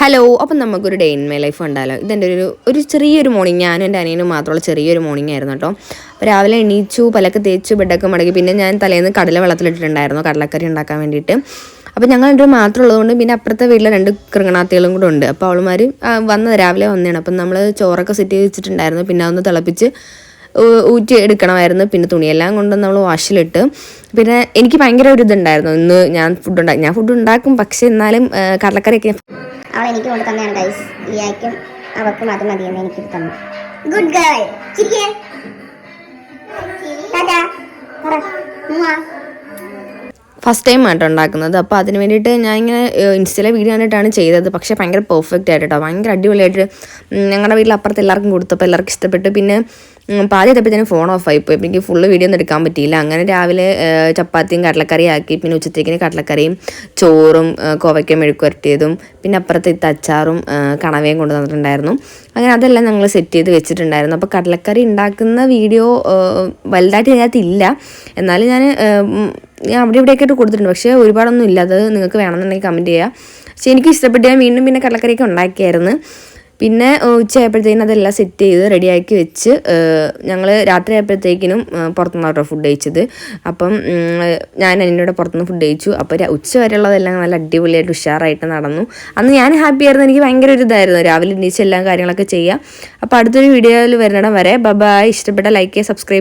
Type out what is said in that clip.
Hello, അപ്പം നമുക്കൊരു day in my life ഉണ്ടല്ലോ. ഇതെൻ്റെ ഒരു ചെറിയൊരു മോർണിംഗ്, ഞാനും എൻ്റെ അനിയനും മാത്രമുള്ള ചെറിയൊരു മോർണിംഗ് ആയിരുന്നു കേട്ടോ. അപ്പോൾ രാവിലെ എണീച്ചു, പലക്കെ തേച്ചു, ബെഡൊക്കെ മടക്കി. പിന്നെ ഞാൻ തലേന്ന് കടല വെള്ളത്തിലിട്ടിട്ടുണ്ടായിരുന്നു കടലക്കറി ഉണ്ടാക്കാൻ വേണ്ടിയിട്ട്. അപ്പോൾ ഞങ്ങൾ രണ്ടും മാത്രമുള്ളതുകൊണ്ട് പിന്നെ അപ്പുറത്തെ വീട്ടിലെ 2 കൃങ്ങണാത്തികളും കൂടെ ഉണ്ട്. അപ്പോൾ അവളുമാർ രാവിലെ വന്നതാണ്. അപ്പം നമ്മൾ ചോറൊക്കെ സെറ്റ് ചെയ്ത് വെച്ചിട്ടുണ്ടായിരുന്നു. പിന്നെ അതൊന്ന് തിളപ്പിച്ച് ഊറ്റി എടുക്കണമായിരുന്നു. പിന്നെ തുണിയെല്ലാം കൊണ്ട് നമ്മൾ വാഷിലിട്ട്. പിന്നെ എനിക്ക് ഭയങ്കര ഒരു ഇതുണ്ടായിരുന്നു, ഇന്ന് ഞാൻ ഫുഡ് ഉണ്ടാക്കും, പക്ഷേ എന്നാലും കടലക്കറിയൊക്കെ അവൾ എനിക്ക് കൊണ്ട് തന്നെയാണ് ഗൈസ്. ലിയായ്ക്കും അവർക്കും അത് മതിയെന്ന് എനിക്ക് തന്നു. Good girl. ഫസ്റ്റ് ടൈം ആട്ടോ ഉണ്ടാക്കുന്നത്. അപ്പോൾ അതിന് വേണ്ടിയിട്ട് ഞാൻ ഇങ്ങനെ ഇൻസ്റ്റയിലെ വീഡിയോ കണ്ടിട്ടാണ് ചെയ്തത്. പക്ഷേ ഭയങ്കര പെർഫെക്റ്റ് ആയിട്ട് കേട്ടോ, ഭയങ്കര അടിപൊളിയായിട്ട് ഞങ്ങളുടെ വീട്ടിൽ അപ്പുറത്ത് എല്ലാവർക്കും കൊടുത്തപ്പോൾ എല്ലാവർക്കും ഇഷ്ടപ്പെട്ടു. പിന്നെ പാതി എത്തപ്പോഴത്തേനും ഫോൺ ഓഫ് ആയിപ്പോയി. അപ്പോൾ എനിക്ക് ഫുള്ള് വീഡിയോ ഒന്നും എടുക്കാൻ പറ്റിയില്ല. അങ്ങനെ രാവിലെ ചപ്പാത്തിയും കടലക്കറിയും ആക്കി. പിന്നെ ഉച്ചത്തേക്കിന് കടലക്കറിയും ചോറും കോവയ്ക്ക മെഴുക്കുവരട്ടിയതും പിന്നെ അപ്പുറത്തെ അച്ചാറും കണവയും കൊണ്ടു തന്നിട്ടുണ്ടായിരുന്നു. അങ്ങനെ അതെല്ലാം ഞങ്ങൾ സെറ്റ് ചെയ്ത് വെച്ചിട്ടുണ്ടായിരുന്നു. അപ്പോൾ കടലക്കറി ഉണ്ടാക്കുന്ന വീഡിയോ വലുതായിട്ട് ഇതിനകത്തില്ല. എന്നാലും ഞാൻ അവിടെ ഇവിടെയൊക്കെ ആയിട്ട് കൊടുത്തിട്ടുണ്ട്. പക്ഷേ ഒരുപാടൊന്നും ഇല്ല. അത് നിങ്ങൾക്ക് വേണമെന്നുണ്ടെങ്കിൽ കമൻറ്റ് ചെയ്യുക. പക്ഷേ എനിക്ക് ഇഷ്ടപ്പെട്ട് ഞാൻ വീണ്ടും പിന്നെ കടലക്കറിയൊക്കെ ഉണ്ടാക്കിയായിരുന്നു. പിന്നെ ഉച്ചയായപ്പോഴത്തേക്കിനും അതെല്ലാം സെറ്റ് ചെയ്ത് റെഡിയാക്കി വെച്ച് ഞങ്ങൾ രാത്രി ആയപ്പോഴത്തേക്കിനും പുറത്തുനിന്നാണ് ഫുഡ് കഴിച്ചത്. അപ്പം ഞാൻ എന്നോട് പുറത്തുനിന്ന് ഫുഡ് കഴിച്ചു. അപ്പോൾ ഉച്ച വരെയുള്ളതെല്ലാം നല്ല അടിപൊളിയായിട്ട് ഉഷാറായിട്ട് നടന്നു. അന്ന് ഞാൻ ഹാപ്പി ആയിരുന്നു. എനിക്ക് ഭയങ്കര ഒരു ഇതായിരുന്നു രാവിലെ എണീച്ച് എല്ലാ കാര്യങ്ങളൊക്കെ ചെയ്യുക. അപ്പോൾ അടുത്തൊരു വീഡിയോയിൽ വരുന്നിടം വരെ ബൈ. ഇഷ്ടപ്പെട്ട ലൈക്ക് ചെയ്യുക, സബ്സ്ക്രൈബ്